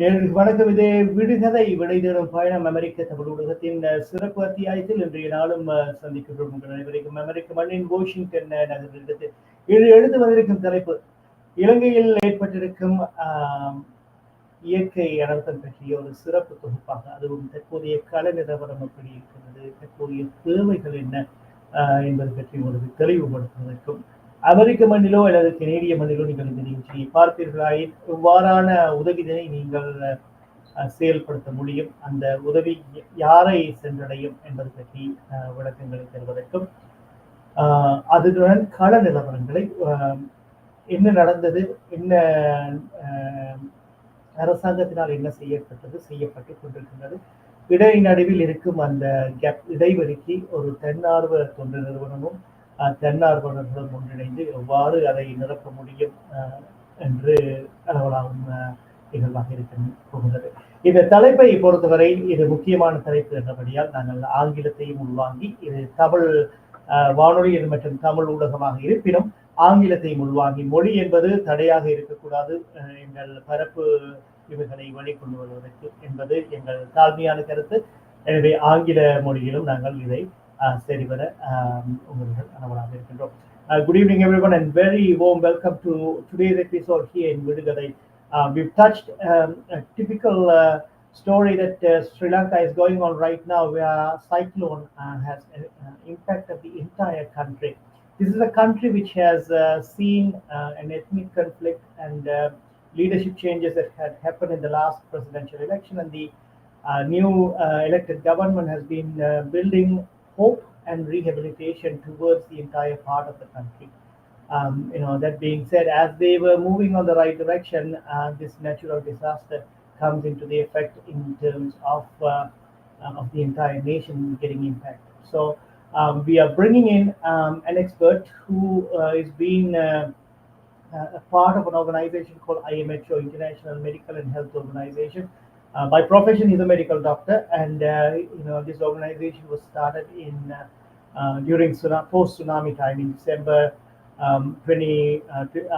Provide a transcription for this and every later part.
நேயர்களுக்கு வணக்கம். இது விடுகதை விடை தேடும் பயணம் அமெரிக்க தமிழ் ஊடகத்தின் சிறப்பு அத்தியாயத்தில் இன்றைய நாளும் சந்திக்கின்றோம் உங்கள் அனைவருக்கும். அமெரிக்க மண்ணின் வாஷிங்டன் நகரிலிருந்து இது எழுந்து வந்திருக்கும் தலைப்பு இலங்கையில் ஏற்பட்டிருக்கும் இயற்கை அனர்த்தம் பற்றிய ஒரு சிறப்பு தொகுப்பாக, அதுவும் தற்போதைய கள நிலவரம் எப்படி இருக்கிறது, தற்போதைய தேவைகள் என்ன என்பது பற்றி உங்களுக்கு தெளிவுபடுத்துவதற்கும், அமெரிக்க மண்ணிலோ அல்லது கனேடிய மண்ணிலோ நீங்கள் இந்த நிகழ்ச்சியை பார்ப்பீர்களாயின் இவ்வாறான உதவிகளை நீங்கள் செயல்படுத்த முடியும், அந்த உதவி யாரை சென்றடையும் என்பது பற்றி விளக்கங்களை தருவதற்கும், அதுடன் கள நிலவரங்களை என்ன நடந்தது, என்ன அரசாங்கத்தினால் என்ன செய்யப்பட்டு கொண்டிருக்கின்றது, நடுவில் இருக்கும் அந்த கேப் இடைவெளிக்கு ஒரு தன்னார்வ தொண்டு நிறுவனமும் தன்னார்வலர்களும் ஒன்றிணைந்து எவ்வாறு அதை நிரப்ப முடியும் என்று அளவலாகும் நிகழ்வாக இருக்க போகிறது. இந்த தலைப்பை பொறுத்தவரை இது முக்கியமான தலைப்பு என்றபடியால் நாங்கள் ஆங்கிலத்தையும் உள்வாங்கி, இது தமிழ் வானொலி மற்றும் தமிழ் ஊடகமாக இருப்பினும் ஆங்கிலத்தையும் உள்வாங்கி, மொழி என்பது தடையாக இருக்கக்கூடாது எங்கள் பரப்பு இவைகளை வெளிக்கொண்டு வருவதற்கு என்பது எங்கள் தாழ்மையான கருத்து. எனவே ஆங்கில மொழியிலும் நாங்கள் இதை சரிவர உங்களுடன் அனவலாக இருக்கின்றோம். Good evening everyone and very warm welcome to today's episode here in Vidugadai. We've touched a typical story that Sri Lanka is going on right now, where cyclone has impacted the entire country. This is a country which has seen an ethnic conflict and leadership changes that had happened in the last presidential election, and the new elected government has been building hope and rehabilitation towards the entire part of the country. That being said, as they were moving on the right direction, this natural disaster comes into the effect in terms of the entire nation getting impacted. So we are bringing in an expert who is being a part of an organization called IMHO, International Medical and Health Organization. By profession, he's a medical doctor, and this organization was started in during post-tsunami time in December 20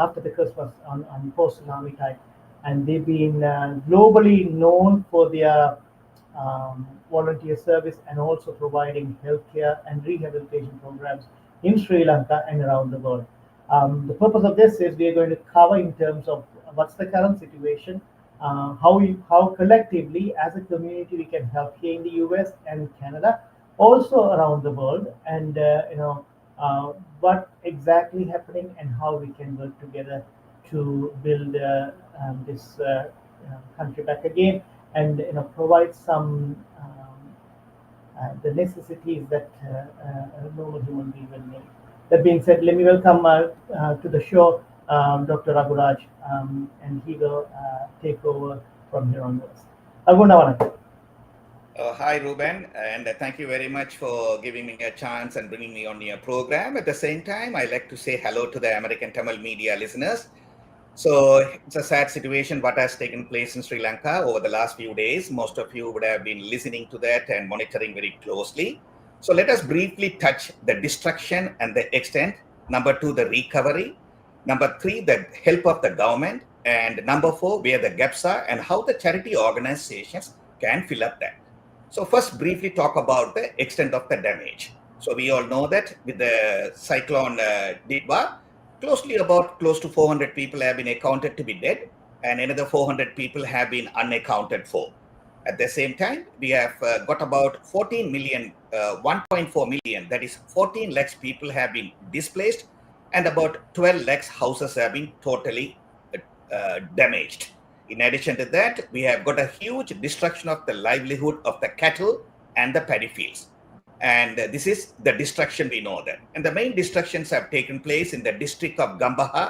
after the Christmas on post-tsunami time, and they've been globally known for their volunteer service and also providing healthcare and rehabilitation programs in Sri Lanka and around the world. The purpose of this is we are going to cover in terms of what's the current situation, how collectively as a community we can help here in the US and Canada, also around the world, and what exactly happening and how we can work together to build this country back again, and provide some the necessities that a normal human being will need. That being said, let me welcome to the show Dr. Raguraj, and he will take over from here onwards. Hi Ruben, and thank you very much for giving me a chance and bringing me on your program. At the same time, I'd like to say hello to the American Tamil media listeners. So it's a sad situation what has taken place in Sri Lanka over the last few days. Most of you would have been listening to that and monitoring very closely. So let us briefly touch the destruction and the extent. Number 2, the recovery. Number 3, the help of the government. And number 4, where the gaps are and how the charity organizations can fill up that. So first, briefly talk about the extent of the damage. So we all know that with the cyclone Ditwah, close to 400 people have been accounted to be dead, and another 400 people have been unaccounted for. At the same time, we have got about 1.4 million, that is 14 lakhs people have been displaced, and about 12 lakhs houses have been totally damaged. In addition to that, we have got a huge destruction of the livelihood of the cattle and the paddy fields. And this is the destruction we know that. And the main destructions have taken place in the district of Gambaha,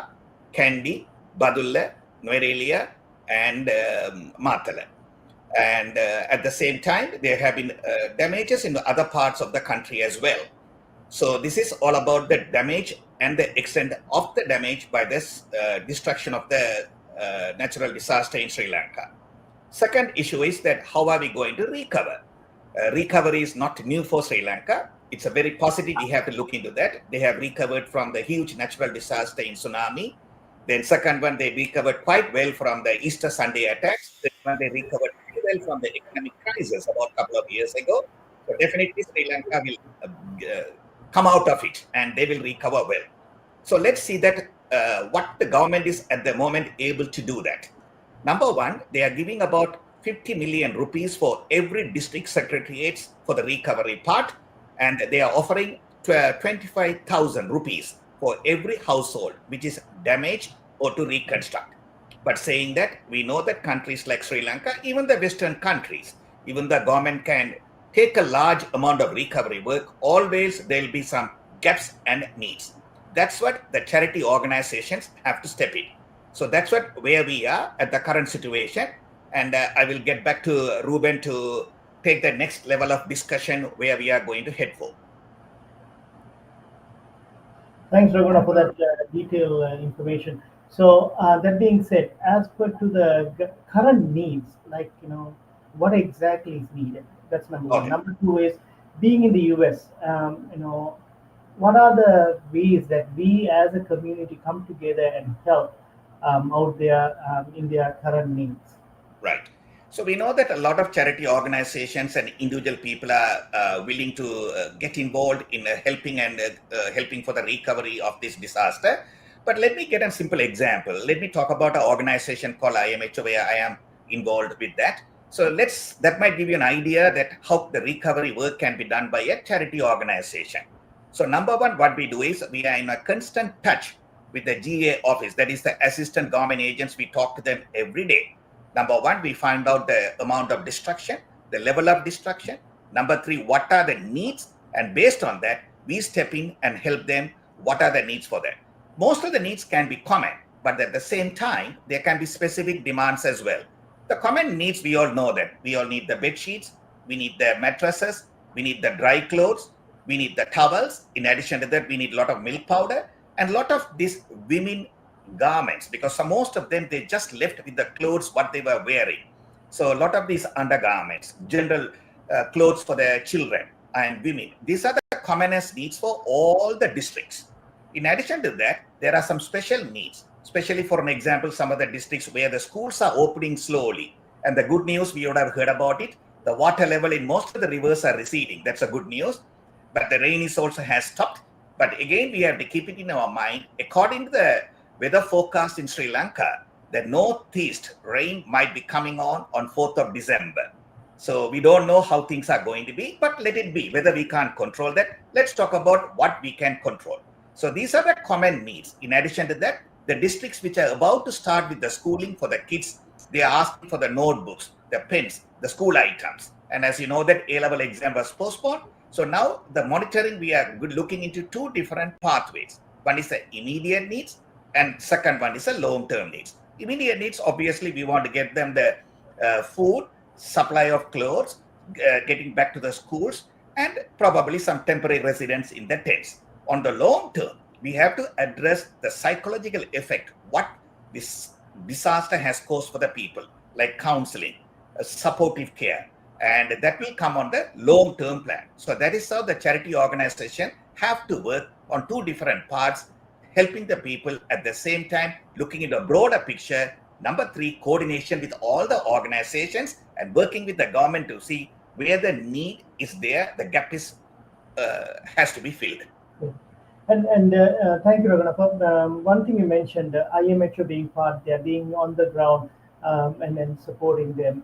Kandy, Badulla, Nuerelia, and Matala. And at the same time, there have been damages in the other parts of the country as well. So this is all about the damage and the extent of the damage by this destruction of the natural disaster in Sri Lanka. Second issue is that how are we going to recover? Recovery is not new for Sri Lanka. It's a very positive, we have to look into that. They have recovered from the huge natural disaster in tsunami. Then second one, they recovered quite well from the Easter Sunday attacks. when they recovered very well from the economic crisis about a couple of years ago. So definitely Sri Lanka will come out of it and they will recover well. So let's see that what the government is at the moment able to do that. Number one, they are giving about 50 million rupees for every district secretariats for the recovery part, and they are offering 25,000 rupees for every household which is damaged or to reconstruct. But saying that, we know that countries like Sri Lanka, even the Western countries, even the government can take a large amount of recovery work. Always there will be some gaps and needs. That's what the charity organizations have to step in. So that's where we are at the current situation. And I will get back to Ruben to take the next level of discussion where we are going to head for. Thanks, Raghunath, for that detailed information. So that being said, as per to the current needs, like what exactly is needed? That's number one. Okay. Number two is being in the US. What are the ways that we as a community come together and help out there in their current needs? Right. So we know that a lot of charity organizations and individual people are willing to get involved in helping and helping for the recovery of this disaster. But let me get a simple example. Let me talk about an organization called IMHO where I am involved with that. So that might give you an idea that how the recovery work can be done by a charity organization. So number one, what we do is we are in a constant touch with the GA office, that is the assistant government agents. We talk to them every day. Number one, we find out the amount of destruction, the level of destruction. Number three, what are the needs? And based on that, we step in and help them. What are the needs for them? Most of the needs can be common, but at the same time, there can be specific demands as well. The common needs, we all know that. We all need the bed sheets, we need the mattresses, we need the dry clothes, we need the towels. In addition to that, we need a lot of milk powder and a lot of these women garments, because most of them, they just left with the clothes what they were wearing. So a lot of these undergarments, general clothes for their children and women, these are the commonest needs for all the districts. In addition to that, there are some special needs, especially for an example, some of the districts where the schools are opening slowly. And the good news, we would have heard about it, the water level in most of the rivers are receding. That's a good news. But the rain is also has stopped. But again, we have to keep it in our mind. According to the weather forecast in Sri Lanka, the northeast rain might be coming on 4th of December. So we don't know how things are going to be, but let it be. Whether we can't control that, let's talk about what we can control. So these are the common needs. In addition to that, the districts which are about to start with the schooling for the kids, they are asking for the notebooks, the pens, the school items. And as you know that A-level exam was postponed. So now the monitoring, we are looking into two different pathways. One is the immediate needs, and second one is a long-term needs. Immediate needs, obviously, we want to get them the food, supply of clothes, getting back to the schools, and probably some temporary residence in the tents. On the long term, we have to address the psychological effect, what this disaster has caused for the people, like counseling, supportive care, and that will come on the long-term plan. So that is how the charity organization have to work on two different parts, helping the people at the same time, looking at a broader picture. Number three, coordination with all the organizations and working with the government to see where the need is there, the gap is has to be filled. And thank you, Raghunath. One thing you mentioned, IMHO being part, they're being on the ground and then supporting them.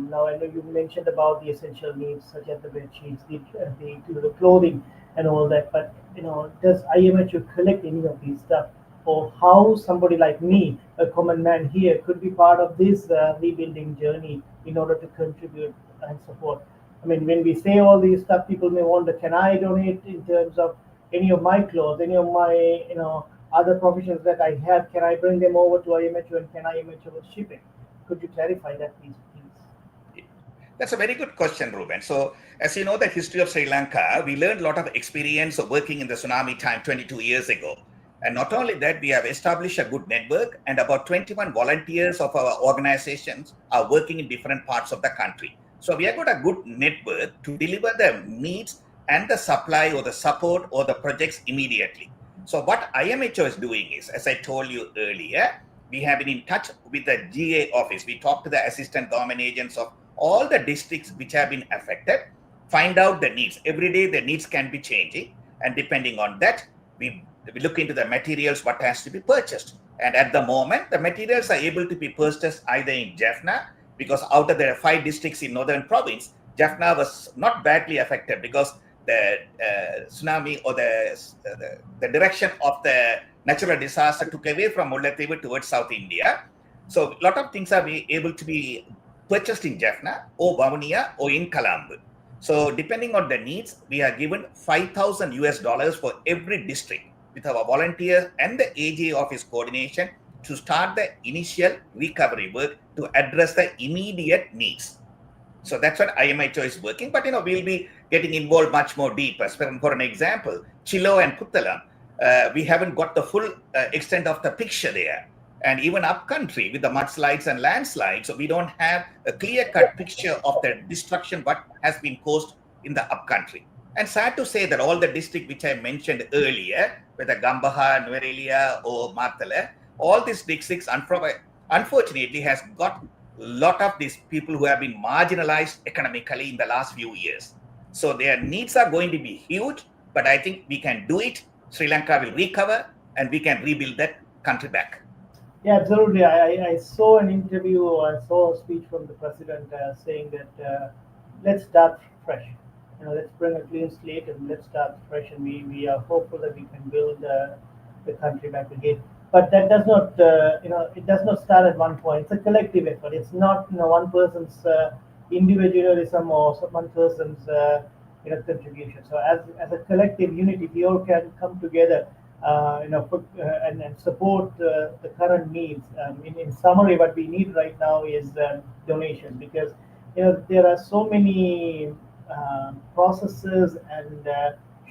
Now, I know you mentioned about the essential needs such as the bed sheets, the clothing, and all that. But does IMHO collect any of these stuff, or how somebody like me, a common man here, could be part of this rebuilding journey in order to contribute and support? I mean, when we say all these stuff, people may wonder, can I donate in terms of any of my clothes, any of my other provisions that I have? Can I bring them over to IMHO, and can IMHO ship it? Could you clarify that, please? That's a very good question, Ruben. So, as you know, the history of Sri Lanka, we learned a lot of experience of working in the tsunami time 22 years ago. And not only that, we have established a good network, and about 21 volunteers of our organizations are working in different parts of the country. So we have got a good network to deliver the needs and the supply or the support or the projects immediately. So what IMHO is doing is, as I told you earlier, we have been in touch with the GA office. We talked to the assistant government agents of all the districts which have been affected, find out the needs. Every day the needs can be changing, and depending on that, we look into the materials, what has to be purchased. And at the moment, the materials are able to be purchased either in Jaffna, because out of the 5 districts in northern province, Jaffna was not badly affected because the tsunami or the direction of the natural disaster took away from Mullaitivu towards South India. So a lot of things are able to be purchased in Jaffna or Vavuniya or in Colombo. So depending on the needs, we are given $5,000 for every district with our volunteer and the AGA office coordination to start the initial recovery work to address the immediate needs. So that's what IMHO is working, but we'll be getting involved much more deeper. For an example, Chilo and Puttalam, we haven't got the full extent of the picture there. And even upcountry with the mudslides and landslides, so we don't have a clear-cut picture of the destruction what has been caused in the upcountry. And sad to say that all the districts which I mentioned earlier, whether Gambaha, Nuerelia or Marthala, all these districts unfortunately has got a lot of these people who have been marginalized economically in the last few years. So their needs are going to be huge, but I think we can do it. Sri Lanka will recover and we can rebuild that country back. Yeah, absolutely. I saw an interview, I saw a speech from the president saying that let's start fresh. Let's bring a clean slate and let's start fresh. And we are hopeful that we can build the country back again. But that does not, it does not start at one point. It's a collective effort. It's not, one person's individualism or one person's, contribution. So as a collective unit, if we all can come together, and support the current needs. In summary, what we need right now is donation, because there are so many processes and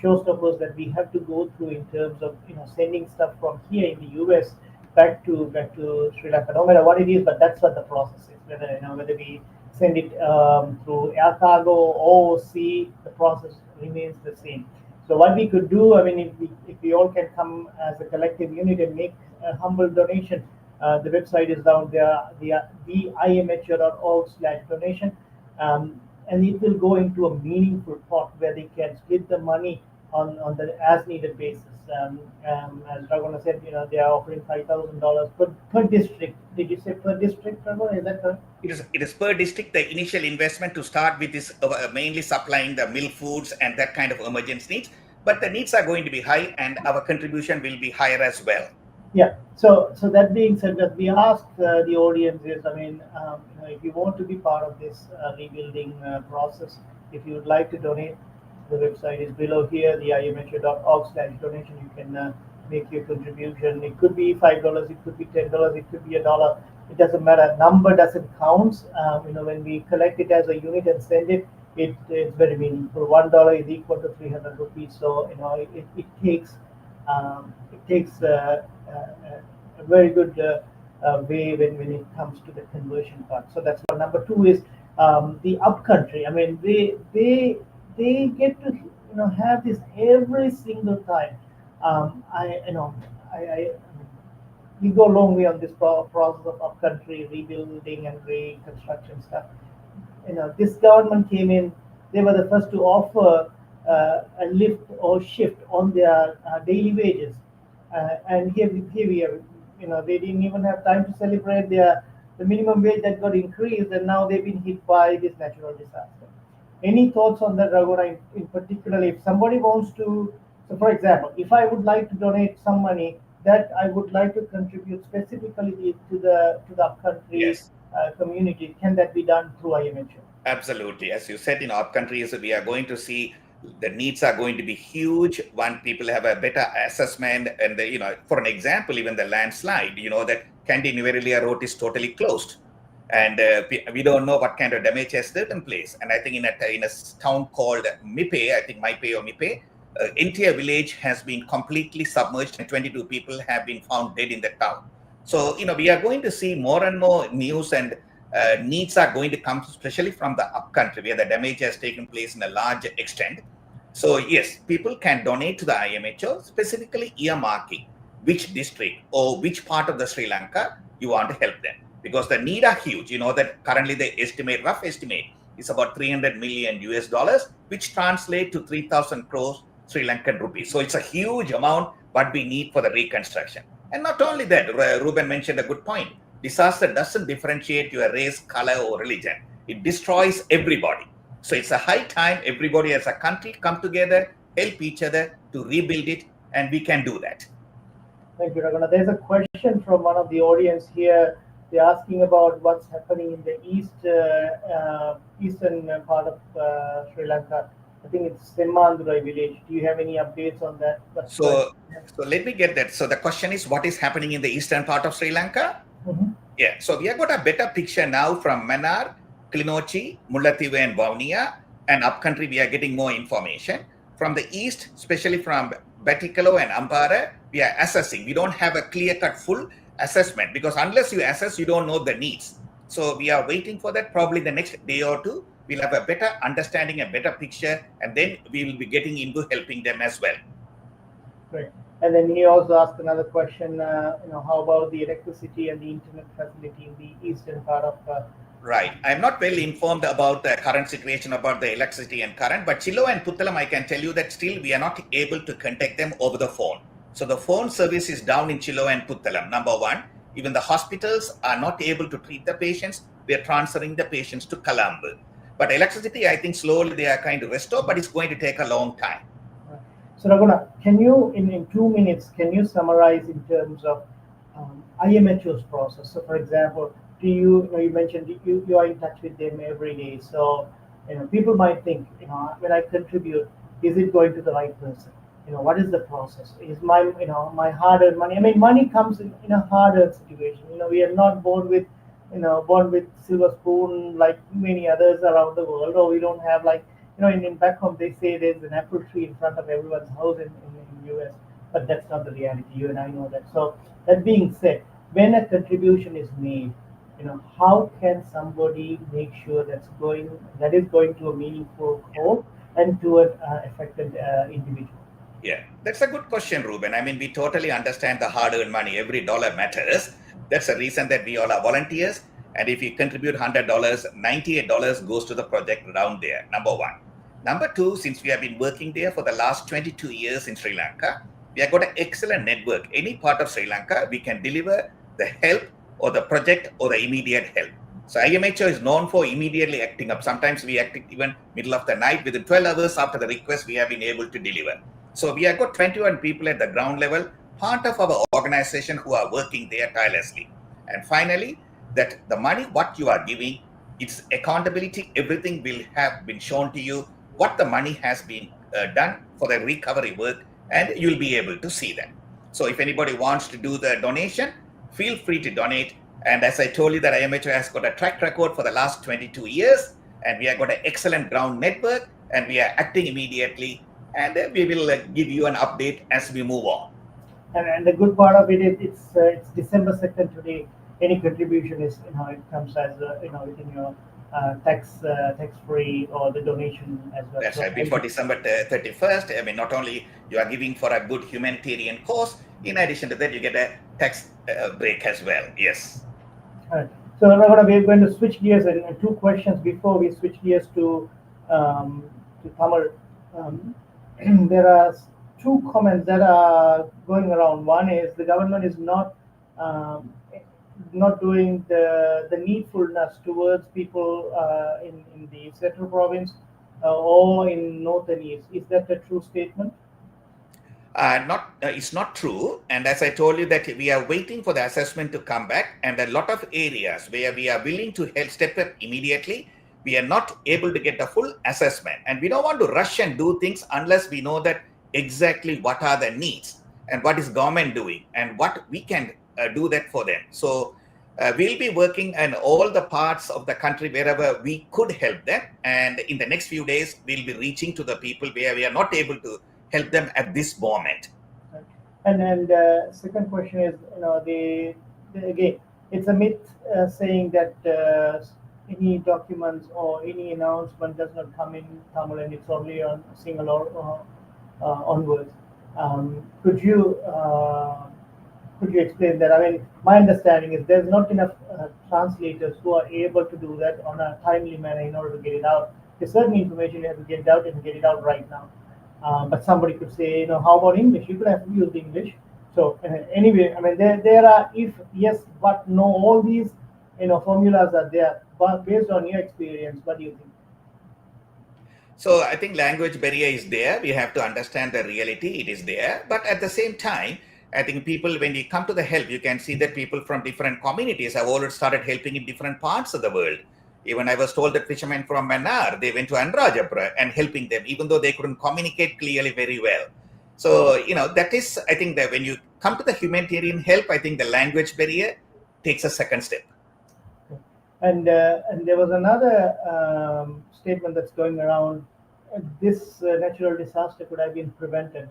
showstoppers that we have to go through in terms of sending stuff from here in the US back to Sri Lanka. No matter what it is, but that's what the process is. Whether we send it through air cargo or sea, the process remains the same. So what we could do, if we all can come as a collective unit and make a humble donation, the website is down there, the imho.org/donation, and it will go into a meaningful pot where they can split the money on the as needed basis. As Raghunath said, they are offering $5,000 per district. Did you say per district, Raghunath? Is that correct? It is per district. The initial investment to start with is mainly supplying the milk foods and that kind of emergency needs. But the needs are going to be high, and our contribution will be higher as well. Yeah. So that being said, that we ask the audience is, if you want to be part of this rebuilding process, if you would like to donate, the website is below here, the imho.org/donation. You can make your contribution. It could be $5, it could be $10, it could be $1. It doesn't matter. Number doesn't count. When we collect it as a unit and send it, it's very meaningful. $1 is equal to 300 rupees. So it takes a very good way when it comes to the conversion part. So that's one. Number two is the upcountry. They get to have this every single time. We go a long way on this process of upcountry rebuilding and reconstruction stuff. This government came in, they were the first to offer a lift or shift on their daily wages. And here we are, they didn't even have time to celebrate the minimum wage that got increased, and now they've been hit by this natural disaster. Any thoughts on that, Raghunath, in particular? If somebody wants to, so for example, if I would like to donate some money that I would like to contribute specifically to the upcountry Yes. Community, can that be done through IMHO? Absolutely. As you said, in upcountry, we are going to see the needs are going to be huge. One, people have a better assessment, and for an example, even the landslide, that Kandy Nuerelia road is totally closed. And we don't know what kind of damage has taken place. And I think in a town called Mipe, I think Maipe or Mipe, entire village has been completely submerged, and 22 people have been found dead in the town. So, we are going to see more and more news, and needs are going to come, especially from the upcountry where the damage has taken place in a large extent. So, yes, people can donate to the IMHO, specifically earmarking. which district or which part of the Sri Lanka you want to help them, because the need are huge. You know that currently the rough estimate is about 300 million US dollars, which translate to 3,000 crores Sri Lankan rupees. So it's a huge amount what we need for the reconstruction. And not only that, Ruben mentioned a good point. Disaster doesn't differentiate your race, color, or religion. It destroys everybody. So it's a high time everybody as a country come together, help each other to rebuild it, and we can do that. Thank you, Raghunath. There's a question from one of the audience here. They're asking about what's happening in the eastern part of Sri Lanka. I think it's Semmandurai village. Do you have any updates on that? So let me get that. So the question is, what is happening in the eastern part of Sri Lanka? Mm-hmm. Yeah. So we have got a better picture now from Mannar, Kilinochchi, Mullaitivu, and Vavuniya, and upcountry we are getting more information. From the east, especially from Batticaloa and Ampara, we are assessing. We don't have a clear-cut full assessment, because unless you assess, you don't know the needs. So we are waiting for that. Probably the next day or two, we'll have a better understanding, a better picture, and then we will be getting into helping them as well. Great. And then he also asked another question, how about the electricity and the internet facility in the eastern part of... Right. I'm not well informed about the current situation about the electricity and current, but Chilo and Puttalam, I can tell you that still we are not able to contact them over the phone. So the phone service is down in Chilo and Puttalam, number one. Even the hospitals are not able to treat the patients. We are transferring the patients to Colombo. But electricity, I think slowly they are kind of restored, but it's going to take a long time. So Raghunath, can you, in 2 minutes, can you summarize in terms of IMHO's process? So for example, you mentioned you are in touch with them every day. So people might think, when I contribute, is it going to the right person? What is the process? Is my my hard-earned money? I mean, money comes in a hard-earned situation. We are not born with silver spoon like many others around the world, or we don't have like in back home they say there's an apple tree in front of everyone's house in US, but that's not the reality. You and I know that. So that being said, when a contribution is made, how can somebody make sure that is going to a meaningful cause and to an affected individual? Yeah, that's a good question, Ruben. I mean, we totally understand the hard-earned money. Every dollar matters. That's the reason that we all are volunteers. And if you contribute $100, $98 goes to the project around there, number one. Number two, since we have been working there for the last 22 years in Sri Lanka, we have got an excellent network. Any part of Sri Lanka, we can deliver the help or the project or the immediate help. So IMHO is known for immediately acting up. Sometimes we act even middle of the night. Within 12 hours after the request, we have been able to deliver. So we have got 21 people at the ground level, part of our organization who are working there tirelessly. And finally, that the money what you are giving, it's accountability. Everything will have been shown to you, what the money has been done for the recovery work, and you'll be able to see that. So if anybody wants to do the donation, feel free to donate. And as I told you, that IMHO has got a track record for the last 22 years, and we have got an excellent ground network, and we are acting immediately, and we will give you an update as we move on. And the good part of it is it's December 2nd today. Any contribution is it comes as within your tax free or the donation as well. That's right. Before December 31st, I mean, not only you are giving for a good humanitarian cause, in addition to that, you get a tax break as well. Yes. All right. So Raghunath, we're going to switch gears and two questions before we switch gears to Tamil. There are two comments that are going around. One is the government is not doing the needfulness towards people in the central province or in north and east. Is that a true statement? It's not true. And as I told you, that we are waiting for the assessment to come back, and a lot of areas where we are willing to help step up immediately, we are not able to get a full assessment. And we don't want to rush and do things unless we know that exactly what are the needs and what is government doing and what we can do that for them. So we'll be working in all the parts of the country wherever we could help them. And in the next few days, we'll be reaching to the people where we are not able to help them at this moment. And second question is, again, it's a myth saying that any documents or any announcement does not come in Tamil and it's only on single or onwards. Could you could you explain that? I mean, my understanding is there's not enough translators who are able to do that on a timely manner in order to get it out. There's certain information you have to get it out and get it out right now. But somebody could say, you know, how about English? You could have used English. So anyway, I mean, there are if yes, but no, all these, you know, formulas are there. But based on your experience, what do you think? So I think language barrier is there. We have to understand the reality. It is there. But at the same time, I think people, when you come to the help, you can see that people from different communities have already started helping in different parts of the world. Even I was told that fishermen from Mannar, they went to Anrajapura and helping them, even though they couldn't communicate clearly very well. So, you know, that is, I think that when you come to the humanitarian help, I think the language barrier takes a second step. And there was another statement that's going around. This natural disaster could have been prevented.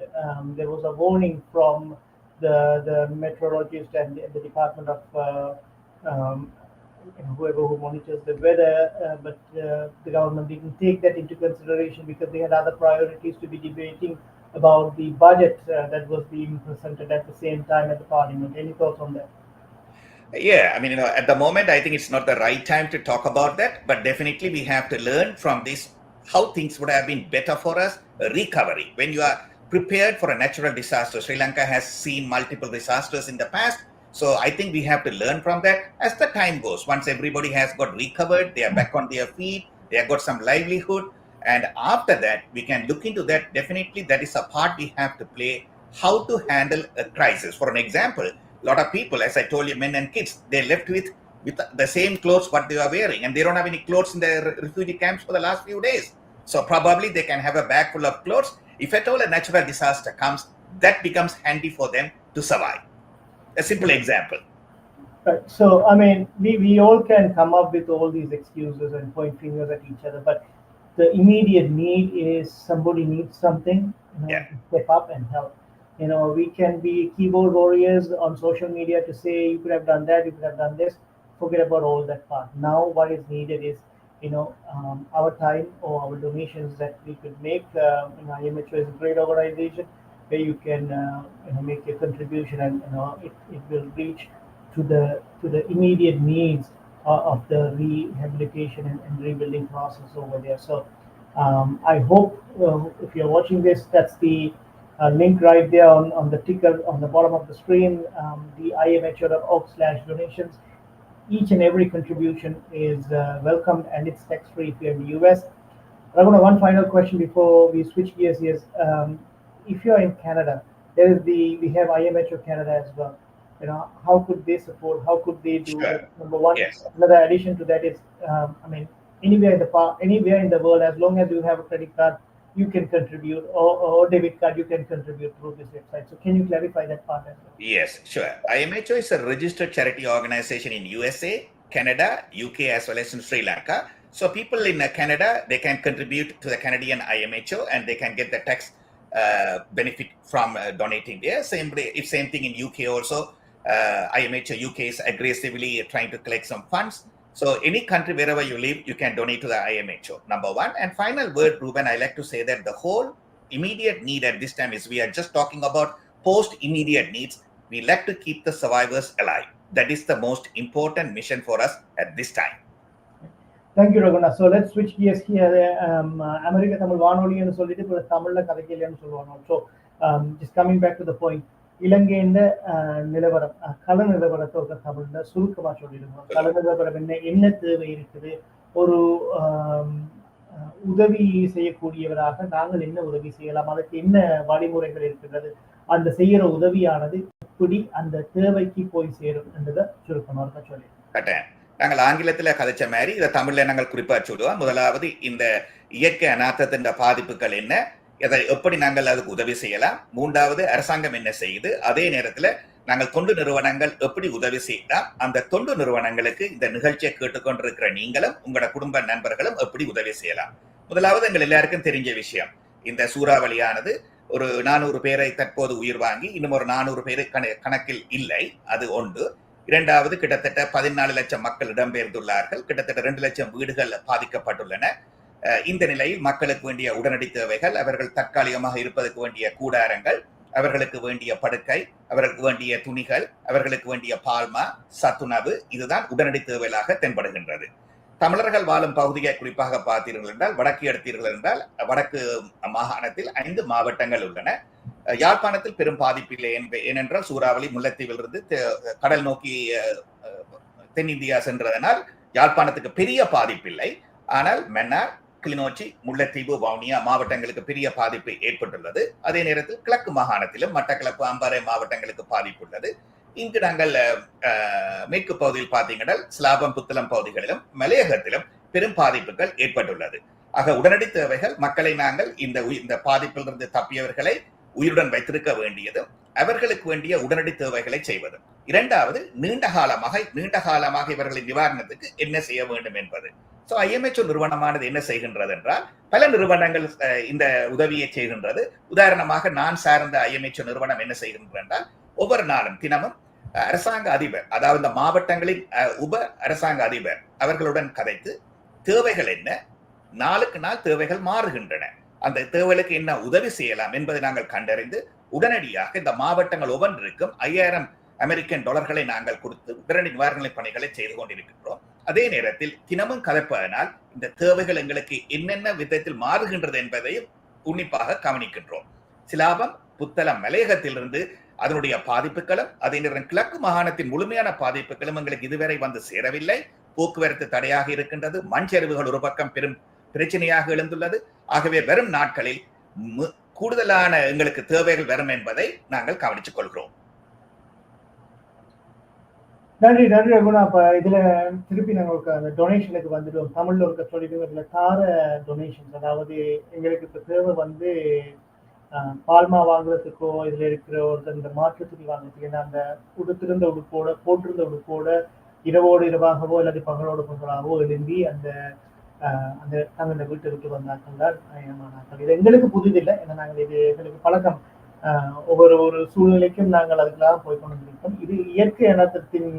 There was a warning from the meteorologist and the Department of whoever who monitors the weather, but the government didn't take that into consideration because they had other priorities to be debating about the budget that was being presented at the same time at the parliament. Any thoughts on that? Yeah, I mean, you know, at the moment, I think it's not the right time to talk about that, but definitely we have to learn from this how things would have been better for us, recovery. When you are prepared for a natural disaster, Sri Lanka has seen multiple disasters in the past. So I think we have to learn from that as the time goes. Once everybody has got recovered, they are back on their feet, they have got some livelihood. And after that, we can look into that. Definitely, that is a part we have to play, how to handle a crisis. For an example, a lot of people, as I told you, men and kids, they're left with the same clothes what they are wearing, and they don't have any clothes in the refugee camps for the last few days. So probably they can have a bag full of clothes. If at all a natural disaster comes, that becomes handy for them to survive. A simple example. Right. So, I mean, we all can come up with all these excuses and point fingers at each other, but the immediate need is somebody needs something, you know, Yeah. to step up and help. You know, we can be keyboard warriors on social media to say you could have done that, you could have done this. Forget about all that part. Now, what is needed is, you know, our time or our donations that we could make. IMHO is a great organization where you can you know, make a contribution, and you know it will reach to the immediate needs of the rehabilitation and rebuilding process over there. So I hope if you're watching this, that's the link right there on the ticker on the bottom of the screen, the imho.org/donations. Each and every contribution is welcomed, and it's tax-free if you're in the US. Raguna, one final question before we switch gears here is, if you're in Canada, we have IMHO Canada as well. You know, how could they support? How could they do Sure. that? Number one. Yes. Another addition to that is, I mean, anywhere in the world, as long as you have a credit card, you can contribute, or debit card, you can contribute through this website. So can you clarify that part as well? Yes, sure. IMHO is a registered charity organization in USA, Canada, UK, as well as in Sri Lanka. So people in Canada, they can contribute to the Canadian IMHO and they can get the tax benefit from donating there. Same thing in UK also. IMHO UK is aggressively trying to collect some funds. So any country, wherever you live, you can donate to the IMHO, number one. And final word, Ruben, I like to say that the whole immediate need at this time is we are just talking about post-immediate needs. We like to keep the survivors alive. That is the most important mission for us at this time. Thank you, Raguna. So let's switch gears here. America Tamil Vanoli and சொல்லிட்டு இப்போ தமிழ்ல கதைக்கலையான்னு சொல்லுவாங்க. So just coming back to the point, இலங்கையின் நிலவரம், கள நிலவரத்தை ஒரு தமிழ்ல சுருக்கமா சொல்லிடுவோம். கள நிலவரம் என்ன தேவை இருக்குது, ஒரு உதவி செய்யக்கூடியவராக நாங்கள் என்ன உதவி செய்யலாம், அதுக்கு என்ன வழிமுறைகள் இருக்கிறது, அந்த செய்யற உதவியானது எப்படி அந்த தேவைக்கு போய் சேரும் என்றதை சுருக்கமா சொல்லி நாங்கள் ஆங்கிலத்தில் கதைச்ச மாதிரி இதை தமிழ்ல நாங்கள் குறிப்பா சொல்லுவோம். முதலாவது, இந்த இயற்கை அனார்த்தத்தின் பாதிப்புகள் என்ன, அதை எப்படி நாங்கள் அதுக்கு உதவி செய்யலாம். மூன்றாவது, அரசாங்கம் என்ன செய்யுது, அதே நேரத்தில் நாங்கள் தொண்டு நிறுவனங்கள் எப்படி உதவி செய்யலாம், அந்த தொண்டு நிறுவனங்களுக்கு இந்த நிகழ்ச்சியை கேட்டுக்கொண்டிருக்கிற நீங்களும் உங்களோட குடும்ப நண்பர்களும் எப்படி உதவி செய்யலாம். முதலாவது, எங்கள் எல்லாருக்கும் தெரிஞ்ச விஷயம், இந்த சூறாவளியானது ஒரு 400 பேரை தற்போது உயிர் வாங்கி இன்னும் ஒரு 400 பேர் கணக்கில் இல்லை, அது ஒன்று. இரண்டாவது, கிட்டத்தட்ட 14 லட்சம் மக்கள் இடம்பெயர்ந்துள்ளார்கள், கிட்டத்தட்ட 2 லட்சம் வீடுகள் பாதிக்கப்பட்டுள்ளன. இந்த நிலையில் மக்களுக்கு வேண்டிய உடனடி தேவைகள், அவர்கள் தற்காலிகமாக இருப்பதற்கு வேண்டிய கூடாரங்கள், அவர்களுக்கு வேண்டிய படுக்கை, அவர்களுக்கு வேண்டிய துணிகள், அவர்களுக்கு வேண்டிய பால்மா, சத்துணவு, இதுதான் உடனடி தேவைகளாக தென்படுகின்றது. தமிழர்கள் வாழும் பகுதியை குறிப்பாக பார்த்தீர்கள் என்றால், வடக்கு எடுத்தீர்கள் என்றால், வடக்கு மாகாணத்தில் 5 மாவட்டங்கள் உள்ளன. யாழ்ப்பாணத்தில் பெரும் பாதிப்பில்லை ஏனென்றால் சூறாவளி முல்லைத்தீவிலிருந்து கடல் நோக்கி தென்னிந்தியா சென்றதனால் யாழ்ப்பாணத்துக்கு பெரிய பாதிப்பில்லை. ஆனால் மன்னார், கிளிநொச்சி, முல்லைத்தீவு, வவுனியா மாவட்டங்களுக்கு பெரிய பாதிப்பு ஏற்பட்டுள்ளது. அதே நேரத்தில் கிழக்கு மாகாணத்திலும் மட்டக்களப்பு, அம்பாறை மாவட்டங்களுக்கு பாதிப்பு உள்ளது. இங்கு நாங்கள் மேற்கு பகுதியில் பார்த்தீங்கன்னா சிலாபம், புத்தளம் பகுதிகளிலும் மலையகத்திலும் பெரும் பாதிப்புகள் ஏற்பட்டுள்ளது. ஆக உடனடி தேவைகள் மக்களை நாங்கள் இந்த பாதிப்பிலிருந்து தப்பியவர்களை உயிருடன் வைத்திருக்க வேண்டியதும் அவர்களுக்கு வேண்டிய உடனடி தேவைகளை செய்வதும். இரண்டாவது, நீண்ட காலமாக இவர்களின் நிவாரணத்துக்கு என்ன செய்ய வேண்டும் என்பது. IMHO நிறுவனமானது என்ன செய்கின்றது என்றால், பல நிறுவனங்கள் இந்த உதவியை செய்கின்றது. உதாரணமாக நான் சார்ந்த IMHO நிறுவனம் என்ன செய்கின்றது என்றால், ஒவ்வொரு நாளும் தினமும் அரசாங்க அதிபர், அதாவது இந்த மாவட்டங்களின் உப அரசாங்க அதிபர் அவர்களுடன் கதைத்து தேவைகள் என்ன, நாளுக்கு நாள் தேவைகள் மாறுகின்றன, அந்த தேவைகளுக்கு என்ன உதவி செய்யலாம் என்பதை நாங்கள் கண்டறிந்து உடனடியாக இந்த மாவட்டங்கள் ஒவ்வொன்றிற்கும் $5000 நாங்கள் கொடுத்து உடனடி நிவாரண பணிகளை செய்து கொண்டிருக்கின்றோம். அதே நேரத்தில் தினமும் கதைப்பதனால் இந்த தேவைகள் எங்களுக்கு என்னென்ன விதத்தில் மாறுகின்றது என்பதையும் உன்னிப்பாக கவனிக்கின்றோம். சிலாபம், புத்தளம் மலையகத்திலிருந்து அதனுடைய பாதிப்புகளும், அதே நேரம் கிழக்கு மாகாணத்தின் முழுமையான பாதிப்புகளும் எங்களுக்கு இதுவரை வந்து சேரவில்லை. போக்குவரத்து தடையாக இருக்கின்றது. மண் சரிவுகள் ஒரு பக்கம் பெரும் பிரச்சனையாக எழுந்துள்ளது. ஆகவே வரும் நாட்களில் கூடுதலான எங்களுக்கு தேவைகள் வரும் என்பதை நாங்கள் கவனித்துக் கொள்கிறோம். நன்றி ரகுணா. அப்ப இதுல திருப்பி நாங்களுக்கு அந்த டொனேஷனுக்கு வந்துடுவோம். தமிழ்ல ஒரு சொல்லிடுவோம், இதுல தார டொனேஷன், அதாவது எங்களுக்கு இப்ப தேவை வந்து பால்மா வாங்குறதுக்கோ, இதுல இருக்கிற ஒரு இந்த மாற்றுத்துணி வாங்குறதுக்கு, ஏன்னா அந்த உடுத்திருந்த உடுப்போட போட்டிருந்த உடுப்போட இரவோடு இரவாகவோ அல்லது பகலோடு பகலாகவோ எழும்பி அந்த தங்கள் வீட்டை விட்டு வந்தார்கள் தான் ஏமானார்கள். இது எங்களுக்கு புதிதில்லை, ஏன்னா நாங்கள் இது எங்களுக்கு பழக்கம். ஒவ்வொரு சூழ்நிலைக்கும் நாங்கள் அதுக்கெல்லாம் போய் கொண்டிருக்கோம். இது இயற்கை இனத்தின்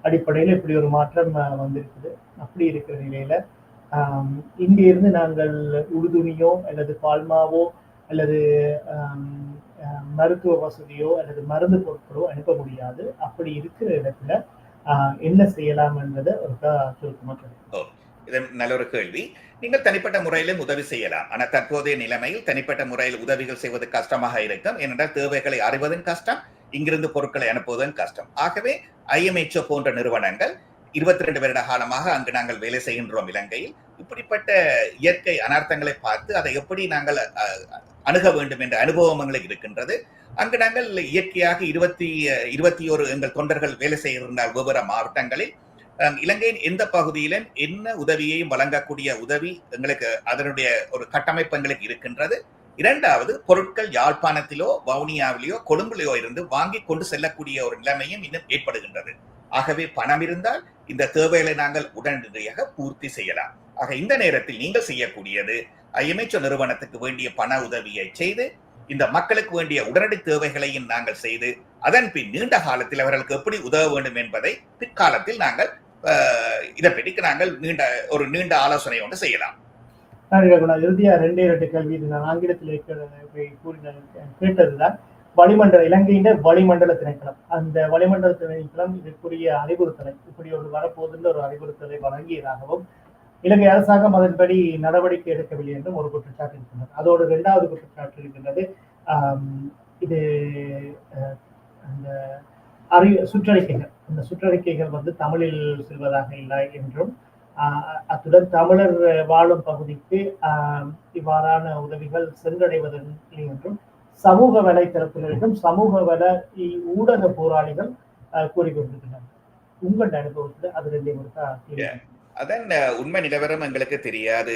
அடிப்படையில் இப்படி ஒரு மாற்றம் வந்திருக்குது. அப்படி இருக்கிற நிலையில இங்கிருந்து நாங்கள் உடுதுணியோ அல்லது பால்மாவோ அல்லது மருத்துவ வசதியோ அல்லது மருந்து பொருட்களோ அனுப்ப முடியாது. அப்படி இருக்கிற இடத்துல என்ன செய்யலாம் என்பதை ஒரு சுருக்கமாக. இது நல்ல ஒரு கேள்வி. நீங்கள் தனிப்பட்ட முறையிலும் உதவி செய்யலாம். ஆனால் தற்போதைய நிலைமையில் தனிப்பட்ட முறையில் உதவிகள் செய்வது கஷ்டமாக இருக்கும். ஏனென்றால் தேவைகளை அறிவதும் கஷ்டம், இங்கிருந்து பொருட்களை அனுப்புவதும் கஷ்டம். ஆகவே IMHO போன்ற நிறுவனங்கள் 22 வருட காலமாக அங்கு நாங்கள் வேலை செய்கின்றோம் இலங்கையில். இப்படிப்பட்ட இயற்கை அனர்த்தங்களை பார்த்து அதை எப்படி நாங்கள் அணுக வேண்டும் என்ற அனுபவம் எங்களுக்கு இருக்கின்றது. அங்கு நாங்கள் இயற்கையாக 21 எங்கள் தொண்டர்கள் வேலை செய்கின்றால் வெவ்வேறு மாவட்டங்களில் இலங்கையின் எந்த பகுதியிலும் என்ன உதவியையும் வழங்கக்கூடிய உதவி எங்களுக்கு அதனுடைய ஒரு கட்டமைப்பு எங்களுக்கு இருக்கின்றது. இரண்டாவது, பொருட்கள் யாழ்ப்பாணத்திலோ வவுனியாவிலேயோ கொழும்பிலேயோ இருந்து வாங்கி கொண்டு செல்லக்கூடிய ஒரு நிலைமையும் இன்னும் ஏற்படுகின்றது. ஆகவே பணம் இருந்தால் இந்த தேவைகளை நாங்கள் உடனடியாக பூர்த்தி செய்யலாம். ஆக இந்த நேரத்தில் நீங்கள் செய்யக்கூடியது IMHO நிறுவனத்துக்கு வேண்டிய பண உதவியை செய்து இந்த மக்களுக்கு வேண்டிய உடனடி தேவைகளையும் நாங்கள் செய்து அதன் பின் நீண்ட காலத்தில் அவர்களுக்கு எப்படி உதவ வேண்டும் என்பதை பிற்காலத்தில் நாங்கள் இதை பற்றி நாங்கள் நீண்ட ஆலோசனை ஒன்று செய்யலாம். இறுதியா 2 கேள்வி நான் ஆங்கிலத்தில் கேட்டதுதான் இலங்கையின் வளிமண்டல திணைக்களம். அந்த வளிமண்டல திணைக்களம் இதற்குரிய அறிவுறுத்தலை, இப்படி ஒரு வரப்போதுள்ள ஒரு அறிவுறுத்தலை வழங்கியதாகவும் இலங்கை அரசாங்கம் அதன்படி நடவடிக்கை எடுக்கவில்லை என்றும் ஒரு குற்றச்சாட்டு இருக்கின்றது. அதோடு 2வது குற்றச்சாட்டு இருக்கின்றது, இது அந்த சுற்றறிக்கைகள், இந்த சுற்றறிக்கைகள் வந்து தமிழில் செல்வதாக இல்லை என்றும், அத்துடன் தமிழர் வாழும் பகுதிக்கு இவ்வாறான உதவிகள் சென்றடைவதில்லை என்றும் சமூக வலைத்தளத்தினருக்கும் சமூக வலை ஊடக போராளிகள் கூறிக்கொண்டிருக்கின்றனர். உங்கள் அனுபவத்தில் அது 2 அதன் உண்மை நிலவரம் எங்களுக்கு தெரியாது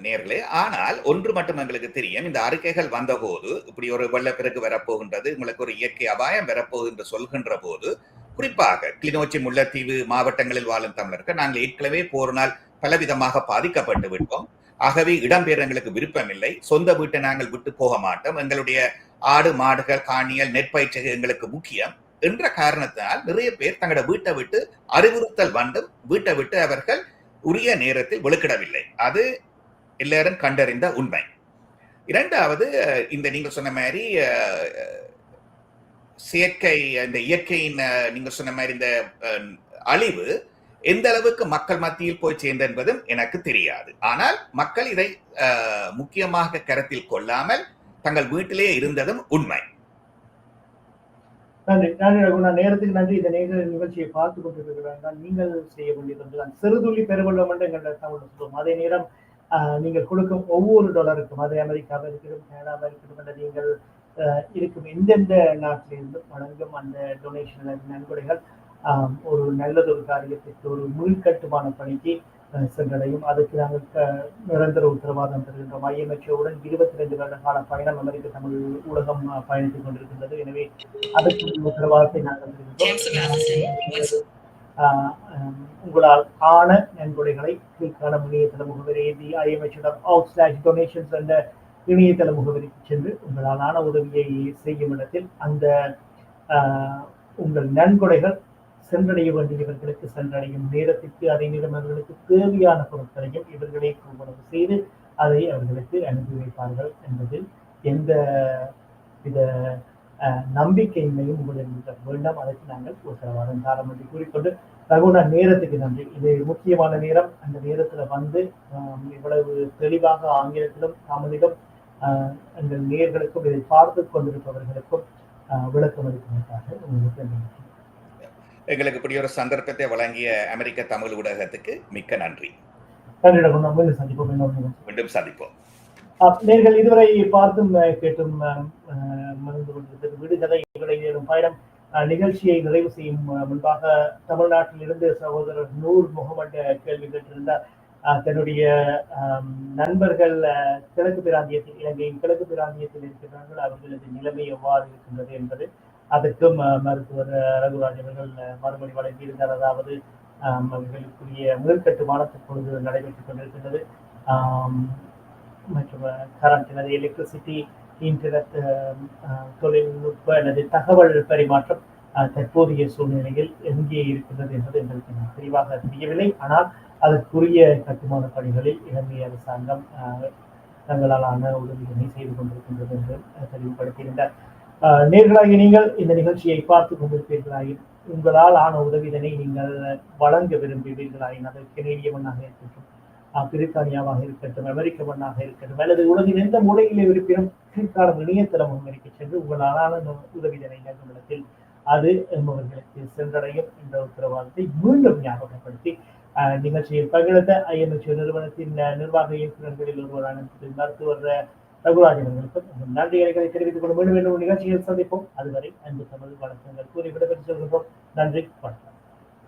நேர்களே. ஆனால் ஒன்று மட்டும் எங்களுக்கு தெரியும், இந்த அறிக்கைகள் வந்தபோது இப்படி ஒரு வெள்ளப்பெருக்கு வரப்போகின்றது, உங்களுக்கு ஒரு இயற்கை அபாயம் வரப்போகுது என்று சொல்கின்ற போது, குறிப்பாக கிளிநொச்சி, முல்லைத்தீவு மாவட்டங்களில் வாழும் தமிழர்கள் நாங்கள் ஏற்கனவே போரினால் பலவிதமாக பாதிக்கப்பட்டு விட்டோம். ஆகவே இடம்பெயர் எங்களுக்கு விருப்பம் இல்லை. சொந்த வீட்டை நாங்கள் விட்டு போக மாட்டோம். எங்களுடைய ஆடு மாடுகள், காணியல், நெற்பயிற்சிகள் எங்களுக்கு முக்கியம் என்ற காரணத்தினால் நிறைய பேர் தங்களோட வீட்டை விட்டு அறிவுறுத்தல் வந்தும் வீட்டை விட்டு அவர்கள் உரிய நேரத்தில் வெளிக்கிடவில்லை. அது எல்லாரும் கண்டறிந்த உண்மை. இரண்டாவது இந்த நீங்கள் சொன்ன மாதிரி செயற்கை இந்த இயற்கையின் நீங்கள் சொன்ன மாதிரி இந்த அழிவு எந்த அளவுக்கு மக்கள் மத்தியில் போய் சேர்ந்த என்பதும் எனக்கு தெரியாது. ஆனால் மக்கள் இதை முக்கியமாக கருத்தில் கொள்ளாமல் தங்கள் வீட்டிலே இருந்ததும் உண்மை. நன்றி நன்றி ரகுணா. நேரத்துக்கு நன்றி. இந்த நிகழ்ச்சியை பார்த்து கொண்டிருக்கிறார்கள். நீங்கள் செய்ய வேண்டியது சிறுதுளி பெருவெள்ளம் என்று எங்கள் தமிழ் சொல்லுவோம். அதே நேரம் நீங்கள் கொடுக்கும் ஒவ்வொரு டாலருக்கும், அது அமெரிக்காவில் இருக்கட்டும், கனடாவில் இருக்கட்டும், அல்லது நீங்கள் இருக்கும் எந்தெந்த நாட்டிலிருந்தும் வழங்கும் அந்த டொனேஷன் நன்கொடைகள் ஒரு நல்லதொரு காரியத்திற்கு, ஒரு மீள்கட்டுமான பணிக்கு சென்றடையும். அதுக்கு நாங்கள் நிரந்தர உத்தரவாதம் தருகின்றோம். IMHOவுடன் 22 வருட கால பயணம் அமெரிக்க தமிழ் ஊடகம் பயணித்துக் கொண்டிருக்கின்றது. எனவே அதற்கு உத்தரவாதத்தை நாங்கள் தருகின்றோம். உங்களால் ஆன நன்கொடைகளை கீழ்காணும் இணையதள முகவரி IMH.org/donations என்ற இணையதள முகவரிக்கு சென்று உங்களால் ஆன உதவியை செய்யும் இடத்தில் அந்த உங்கள் நன்கொடைகள் சென்றடைய வேண்டியவர்களுக்கு சென்றடையும் நேரத்திற்கு அதே நேரம் அவர்களுக்கு தேவையான பொருட்களையும் இவர்களே கொள்வனவு செய்து அதை அவர்களுக்கு அனுப்பி வைப்பார்கள் என்பது எந்த வித நம்பிக்கையின்மையும் உங்களிடம் வேண்டாம். அதற்கு நாங்கள் உத்தரவாதம் தாரம் என்று கூறிக்கொண்டு ரகுணா, நேரத்துக்கு நன்றி. இது முக்கியமான நேரம். அந்த நேரத்துல வந்து இவ்வளவு தெளிவாக ஆங்கிலத்திலும் தமிழிலும் எங்கள் நேயர்களுக்கும் இதை பார்த்து கொண்டிருப்பவர்களுக்கும் விளக்கம் அளிப்பதற்காக உங்களுக்கு நன்றி. எங்களுக்கு இப்படி ஒரு சந்தர்ப்பத்தை வழங்கிய அமெரிக்க தமிழ் ஊடகத்துக்கு மிக்க நன்றி. நன்றி ரகுணா. மீண்டும் சந்திப்போம். மீண்டும் சந்திப்போம். நீங்கள் இதுவரை பார்த்தும் கேட்டும் மறந்து கொண்டிருந்தது விடுதலை இடைநேரும் பயணம் நிகழ்ச்சியை நிறைவு செய்யும் முன்பாக தமிழ்நாட்டில் இருந்து சகோதரர் நூர் முகமது கேள்வி கேட்டிருந்தார். தன்னுடைய நண்பர்கள் கிழக்கு பிராந்தியத்தில், இலங்கையின் கிழக்கு பிராந்தியத்தில் இருக்கிறார்கள், அவர்களது நிலைமை எவ்வாறு இருக்கின்றது என்பது. அதற்கும் மருத்துவர் ரகுராஜ் அவர்கள் மறுமொழி வழங்கியிருந்தார். அதாவது அவர்களுக்குரிய மீள்கட்டுமானம் தற்பொழுது நடைபெற்றுக் கொண்டிருக்கின்றது. மற்றும் கரண்ட் அல்லது எலக்ட்ரிசிட்டி, இன்டர்நெட், தொழில்நுட்ப அல்லது தகவல் பரிமாற்றம் தற்போதைய சூழ்நிலையில் எங்கே இருக்கின்றது என்பது எங்களுக்கு தெளிவாக தெரியவில்லை. ஆனால் அதற்குரிய கட்டுமான பணிகளில் இலங்கை அரசாங்கம் தங்களாலான உதவிகளை செய்து கொண்டிருக்கின்றது என்று தெளிவுபடுத்தியிருந்தார். நேர்களாகி நீங்கள் இந்த நிகழ்ச்சியை பார்த்து கொண்டிருப்பீர்களாயின் உங்களால் ஆன உதவிதனை நீங்கள் வழங்க விரும்புவீர்களாயின், அது கெனேடிய மண்ணாக இருக்கட்டும், பிரித்தானியாவாக இருக்கட்டும், அமெரிக்க மண்ணாக இருக்கட்டும், அல்லது உலகின் எந்த மூலையிலே இருப்பினும் கீழ்காலம் இணையதளம் அமெரிக்க சென்று உங்களான உதவிதனை நல்கும் இடத்தில் அது என்பவர்களுக்கு சென்றடையும் என்ற உத்தரவாதத்தை மீண்டும் ஞாபகப்படுத்தி நிகழ்ச்சியில் பங்கெடுத்த IMH நிறுவனத்தின் நிர்வாக இயக்குநர்களில் ஒருவரான மருத்துவர் ரகுராஜ் அவர்களுக்கும் நன்றிகளை தெரிவித்துக் கொண்டு மீண்டும் நிகழ்ச்சியில் சந்திப்போம். அதுவரை அன்பு தமிழ் வணக்கங்கள் கூறி விடைபெற்று செல்கின்றோம். நன்றி, வணக்கம்.